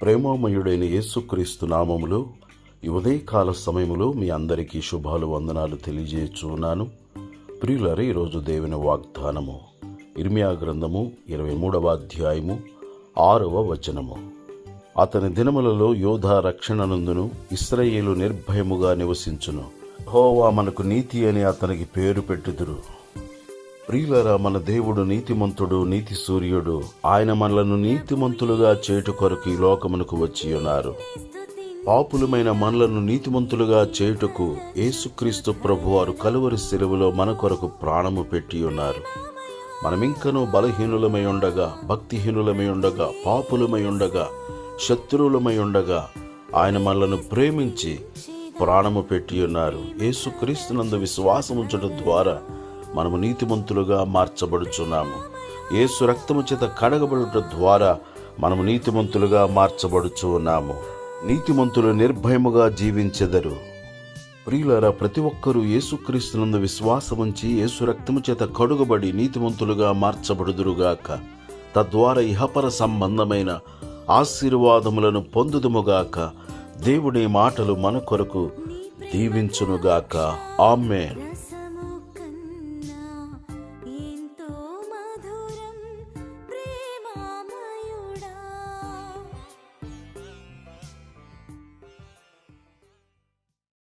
ప్రేమామయుడైన యేసుక్రీస్తు నామములో ఈ ఉదయకాల సమయములో మీ అందరికీ శుభాలు వందనాలు తెలియజేస్తున్నాను. ప్రియులారా, ఈరోజు దేవుని వాగ్దానము ఇర్మియా గ్రంథము 23వ అధ్యాయము 6వ వచనము. అతని దినములలో యోధా రక్షణనందును, ఇశ్రాయేలు నిర్భయముగా నివసించును. యెహోవా మనకు నీతి అని అతనికి పేరు పెట్టుదురు. ప్రియులారా, మన దేవుడు నీతిమంతుడు, నీతి సూర్యుడు. ఆయన మనలను నీతిమంతులుగా చేయుట కొరకు ఈ లోకమునకు వచ్చి ఉన్నారు. పాపులమైన మనలను నీతిమంతులుగా చేయుటకు యేసుక్రీస్తు ప్రభువారు కలువరి శిలువలో మన కొరకు ప్రాణము పెట్టి ఉన్నారు. మనమింకనూ బలహీనులమై ఉండగా, భక్తిహీనులమై ఉండగా, పాపులమై ఉండగా, శత్రువులమై ఉండగా ఆయన మనలను ప్రేమించి ప్రాణము పెట్టి ఉన్నారు. యేసుక్రీస్తునందు విశ్వాసముంచడం ద్వారా మనము నీతిమంతులుగా మార్చబడుచున్నాము. యేసు రక్తము చేత కడగబడుట ద్వారా మనము నీతిమంతులుగా మార్చబడుచు ఉన్నాము. నీతిమంతులు నిర్భయముగా జీవించెదరు. ప్రియులారా, ప్రతి ఒక్కరూ యేసుక్రీస్తునందు విశ్వాసముంచి యేసు రక్తము చేత కడుగబడి నీతిమంతులుగా మార్చబడుదురుగాక. తద్వారా ఇహపర సంబంధమైన ఆశీర్వాదములను పొందుదుముగాక. దేవుని మాటలు మన కొరకు దీవించునుగాక. ఆమేన్.